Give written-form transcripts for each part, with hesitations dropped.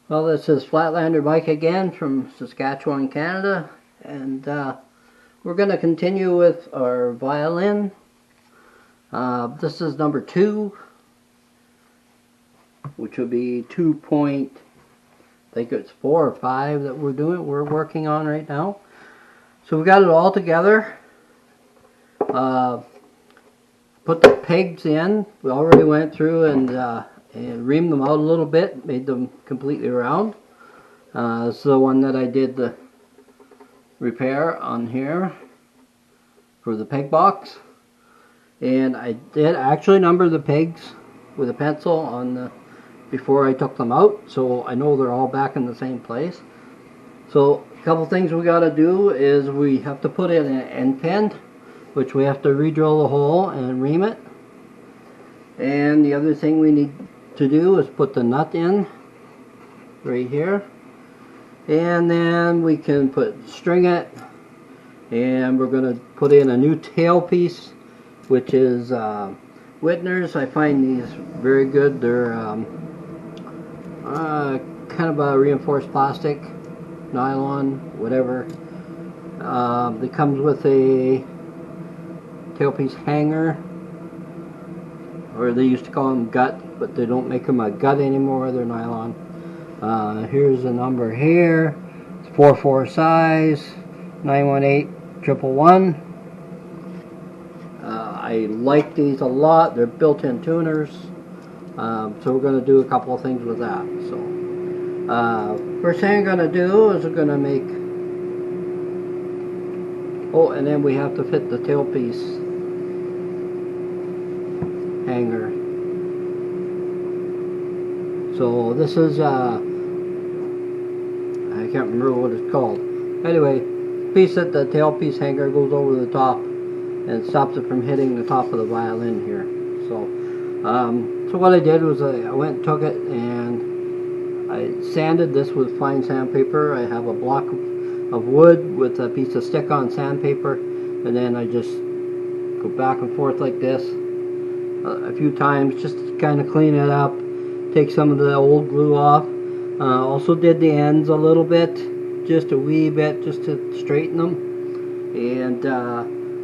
Well, this is Flatlander Mike again from Saskatchewan, Canada, and we're going to continue with our violin. This is number 2, which would be 2 point, I think it's 4 or 5 that we're working on right now. So we got it all together. Put the pegs in. We already went through and reamed them out a little bit, made them completely round. This is the one that I did the repair on here for the peg box, and I did actually number the pegs with a pencil on before I took them out, so I know they're all back in the same place. So a couple things we got to do is we have to put in an end pin, which we have to re-drill the hole and ream it. And the other thing we need to do is put the nut in right here, and then we can string it, and we're going to put in a new tailpiece, which is Whitner's. I find these very good. They're kind of a reinforced plastic, nylon, whatever. It comes with a tailpiece hanger, or they used to call them gut, but they don't make them a gut anymore. They're nylon. Here's the number here. It's 4/4 size, 918-111. I like these a lot. They're built-in tuners. So we're going to do a couple of things with that. So first thing I'm going to do is we're going to make, and then we have to fit the tailpiece hanger. So this is I can't remember what it's called. Anyway, piece that the tailpiece hanger goes over the top and stops it from hitting the top of the violin here. So so what I did was I went and took it and I sanded this with fine sandpaper. I have a block of wood with a piece of stick-on sandpaper, and then I just go back and forth like this a few times just to kind of clean it up, take some of the old glue off. Also did the ends a little bit, just a wee bit, just to straighten them. And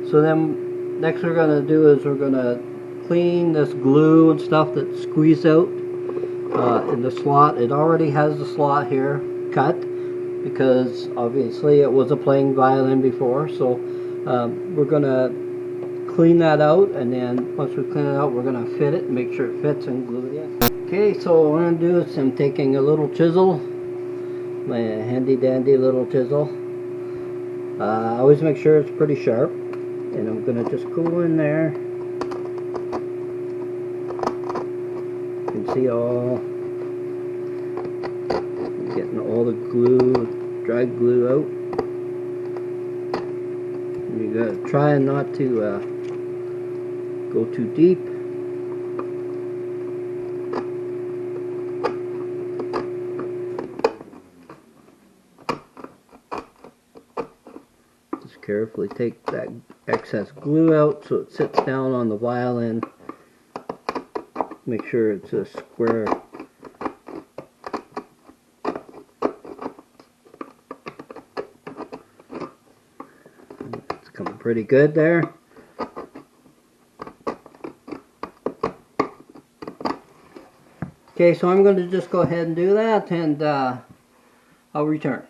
so then next we're going to do is we're going to clean this glue and stuff that's squeezed out in the slot. It already has the slot here cut because obviously it was a playing violin before. So we're going to clean that out, and then once we clean it out, we're going to fit it and make sure it fits and glue it in. Okay, so what I'm going to do is I'm taking a little chisel, my handy dandy little chisel. I always make sure it's pretty sharp, and I'm going to just go in there. You can see getting all the glue, dried glue out. And you got to try not to go too deep. Just carefully take that excess glue out so it sits down on the violin. Make sure it's a square. It's coming pretty good there. Okay, so I'm going to just go ahead and do that, and I'll return.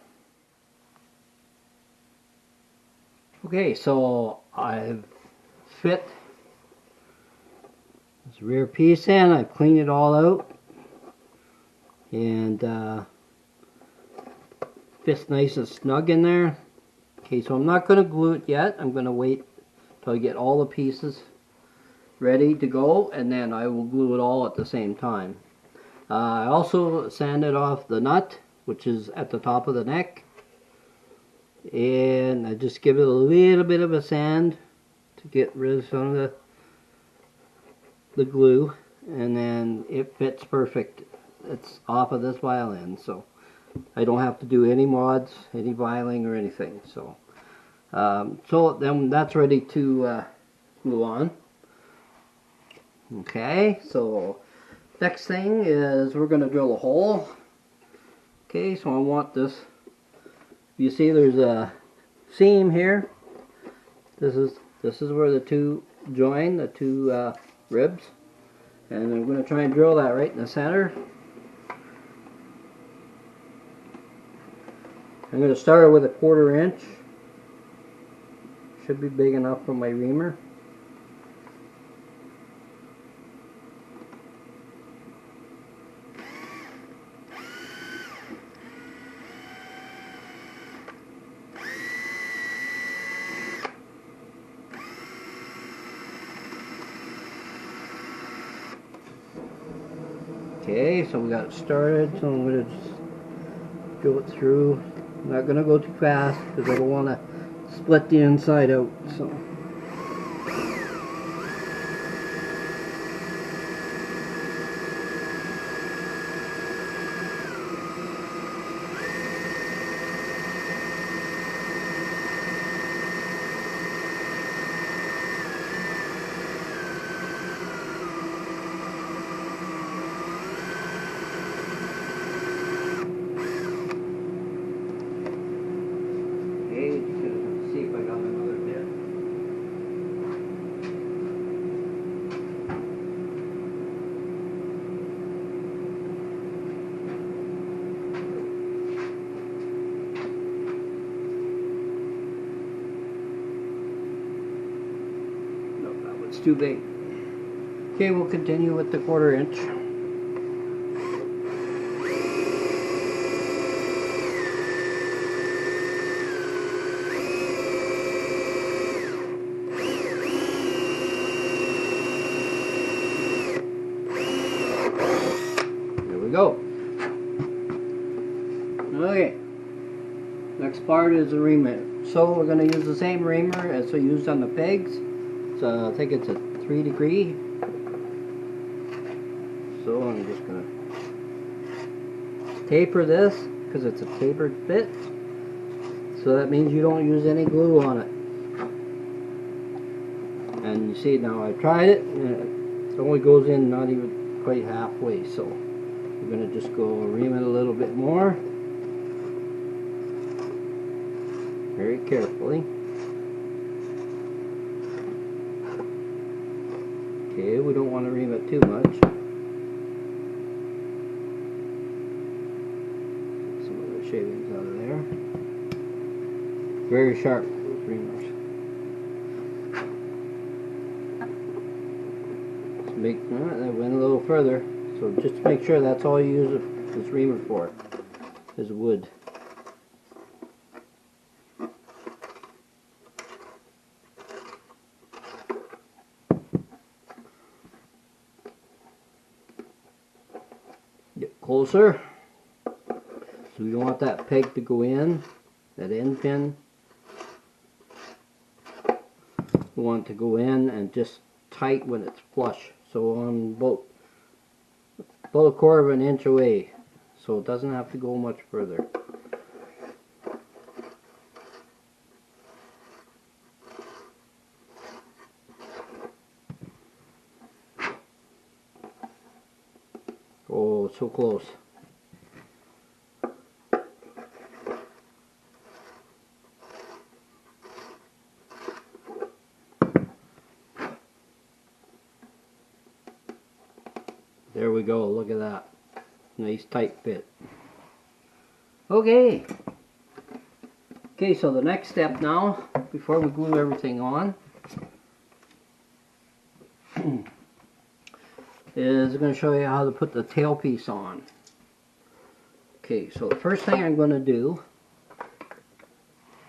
Okay, so I've fit this rear piece in. I've cleaned it all out, and fits nice and snug in there. Okay, so I'm not going to glue it yet. I'm going to wait till I get all the pieces ready to go, and then I will glue it all at the same time. I also sanded off the nut, which is at the top of the neck, and I just give it a little bit of a sand to get rid of some of the glue, and then it fits perfect. It's off of this violin, so I don't have to do any mods, any violining or anything. So so then that's ready to glue on. Okay, so next thing is we're going to drill a hole Okay, so I want this. You see there's a seam here. This is where the two join, the two ribs. And I'm going to try and drill that right in the center. I'm going to start with a 1/4 inch. Should be big enough for my reamer. Okay, so we got it started, so I'm going to just go it through. I'm not going to go too fast because I don't want to split the inside out. So. See if I got another bit. No, that one's too big. Okay, we'll continue with the 1/4 inch. Go. Okay, next part is the reamer. So we're going to use the same reamer as we used on the pegs. So I think it's a 3 degree. So I'm just going to taper this because it's a tapered bit. So that means you don't use any glue on it. And you see now I tried it and it only goes in not even quite halfway. So we're going to just go ream it a little bit more, very carefully. Okay, we don't want to ream it too much. Get some of the shavings out of there. Very sharp, those reamers. Let's make that went a little further. So just to make sure that's all you use this reamer for, is wood. Get closer. So we don't want that peg to go in, that end pin. We want it to go in and just tight when it's flush. So on about a 1/4 inch away, so it doesn't have to go much further. Oh, so close. There we go, look at that. Nice tight fit. Okay. Okay, so the next step now, before we glue everything on, is I'm going to show you how to put the tailpiece on. Okay, so the first thing I'm going to do,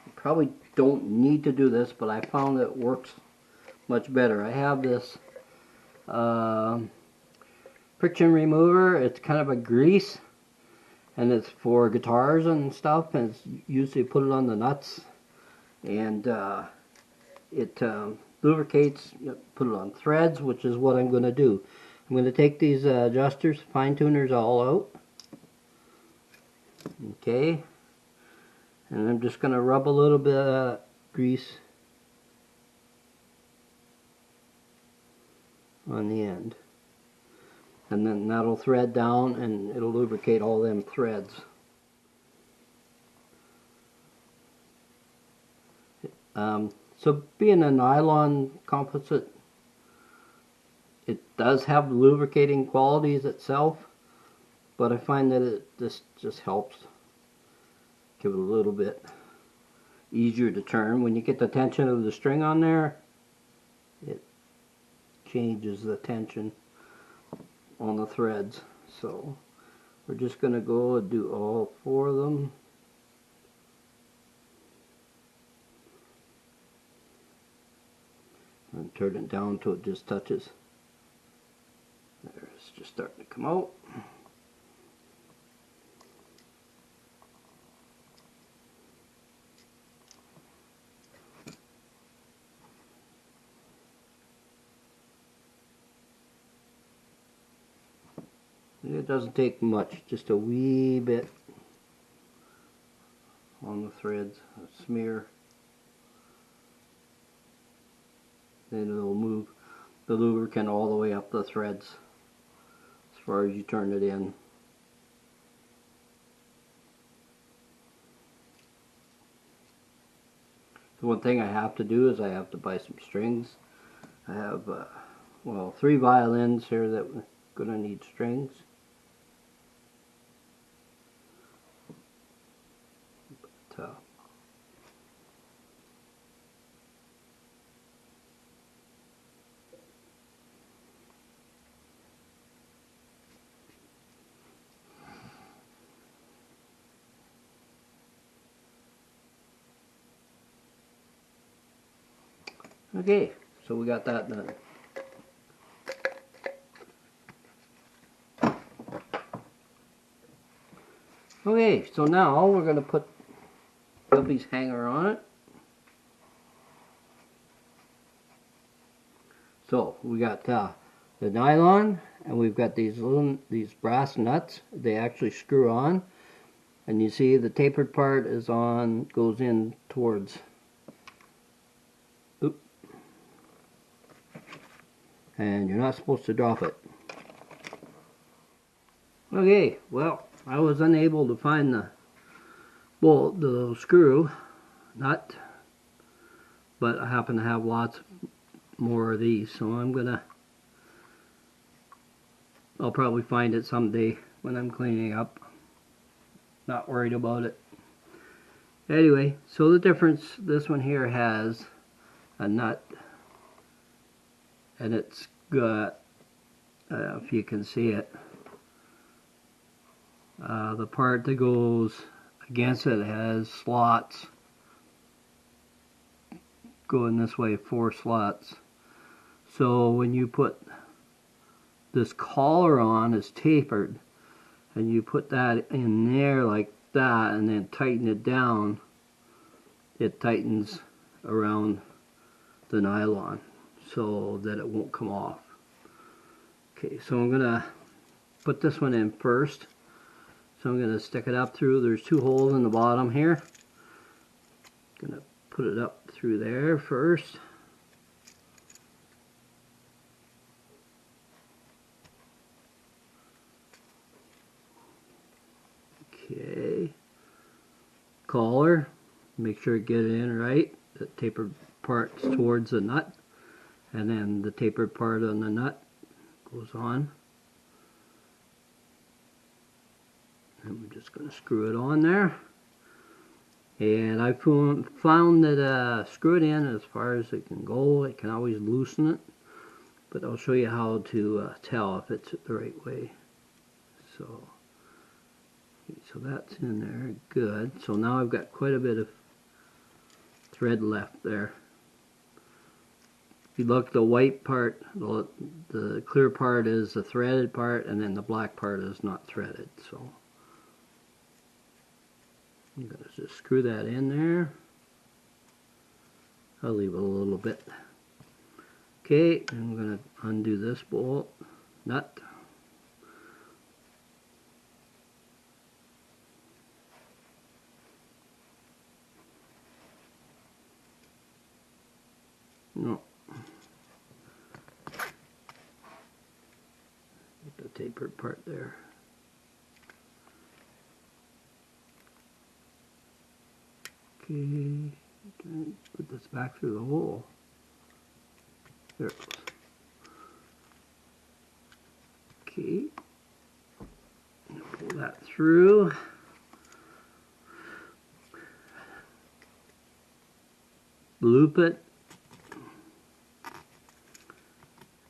you probably don't need to do this, but I found it works much better. I have this friction remover. It's kind of a grease, and it's for guitars and stuff, and it's usually put it on the nuts, and it lubricates, put it on threads, which is what I'm going to do. I'm going to take these adjusters, fine tuners all out. Okay, and I'm just going to rub a little bit of grease on the end. And then that'll thread down and it'll lubricate all them threads. So being a nylon composite, it does have lubricating qualities itself, but I find that this just helps give it a little bit easier to turn. When you get the tension of the string on there, it changes the tension on the threads. So we're just going to go and do all 4 of them. And turn it down until it just touches. There, it's just starting to come out. It doesn't take much, just a wee bit on the threads, a smear. Then it'll move the lubricant all the way up the threads as far as you turn it in. The one thing I have to do is I have to buy some strings. I have, well, 3 violins here that we're going to need strings. But, okay, so we got that done. Okay, so now we're going to put Gubby's hanger on it. So we got the nylon, and we've got these brass nuts. They actually screw on, and you see the tapered part is on, goes in towards. Oop. And you're not supposed to drop it. Okay, well, I was unable to find the bolt, the little screw nut, but I happen to have lots more of these, so I'll probably find it someday when I'm cleaning up. Not worried about it. Anyway, so the difference, this one here has a nut, and it's got, if you can see it, the part that goes against it has slots going this way, 4 slots. So when you put this collar on, is tapered, and you put that in there like that and then tighten it down, it tightens around the nylon so that it won't come off. Okay, so I'm gonna put this one in first. So I'm gonna stick it up through, there's 2 holes in the bottom here. Gonna put it up through there first. Okay, collar, make sure you get it in right. The tapered part's towards the nut, and then the tapered part on the nut goes on. And we're just going to screw it on there. And I found that screw it in as far as it can go. I can always loosen it, but I'll show you how to tell if it's the right way. So that's in there, good. So now I've got quite a bit of thread left there. If you look, the white part, the clear part is the threaded part, and then the black part is not threaded. So I'm going to just screw that in there. I'll leave it a little bit. Okay, I'm going to undo this bolt, nut. No. Get the tapered part there. Okay, put this gets back through the hole. There it goes. Okay. Pull that through. Loop it.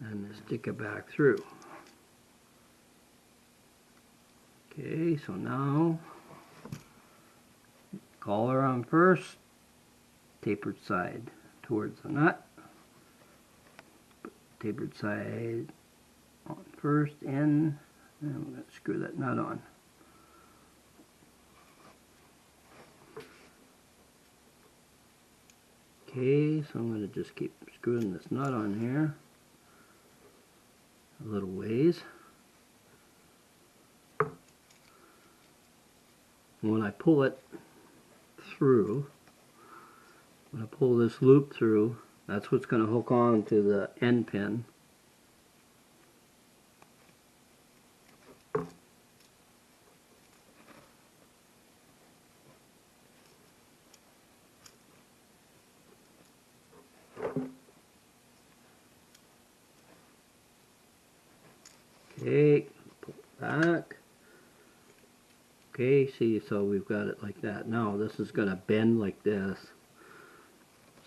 And stick it back through. Okay, so now collar on first, tapered side towards the nut, tapered side on first in, and we're going to screw that nut on. Okay, so I'm going to just keep screwing this nut on here a little ways. When I pull it through, when I pull this loop through, that's what's going to hook on to the end pin. Okay, pull it back. Okay, see, so we've got it like that. Now this is going to bend like this.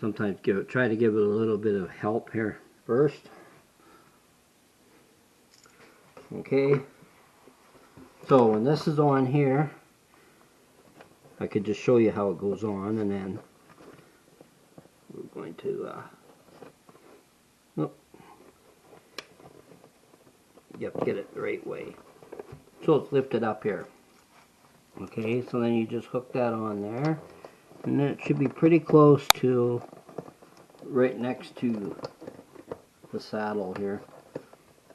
Sometimes try to give it a little bit of help here first. Okay, so when this is on here, I could just show you how it goes on, and then we're going to get it the right way. So it's lifted up here. Okay, so then you just hook that on there, and then it should be pretty close to right next to the saddle here.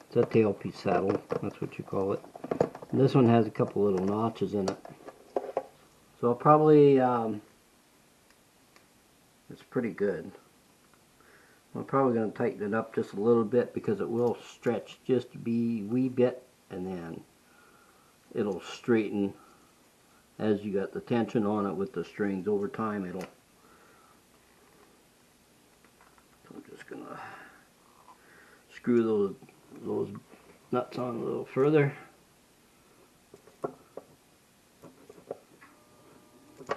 It's a tailpiece saddle, that's what you call it. And this one has a couple little notches in it. So I'll probably, it's pretty good. I'm probably going to tighten it up just a little bit because it will stretch just a wee bit, and then it'll straighten as you got the tension on it with the strings. Over time it'll, I'm just going to screw those nuts on a little further.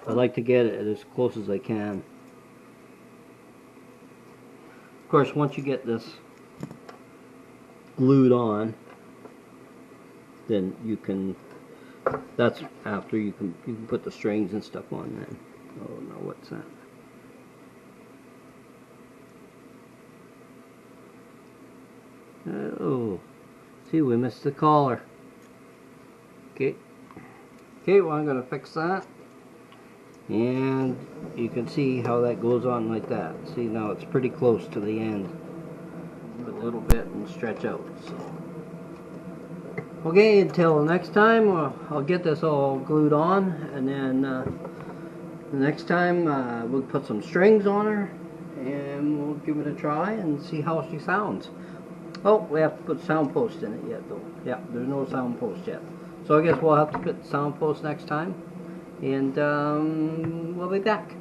I like to get it as close as I can. Of course, once you get this glued on, then you can, that's after you can put the strings and stuff on then. Oh no, what's that? Oh, see, we missed the collar. Okay. Okay, well, I'm going to fix that. And you can see how that goes on like that. See, now it's pretty close to the end. A little bit and stretch out. So. Okay, until next time, I'll get this all glued on, and then the next time we'll put some strings on her, and we'll give it a try and see how she sounds. Oh, we have to put sound post in it yet though. Yeah, there's no sound post yet. So I guess we'll have to put sound post next time, and we'll be back.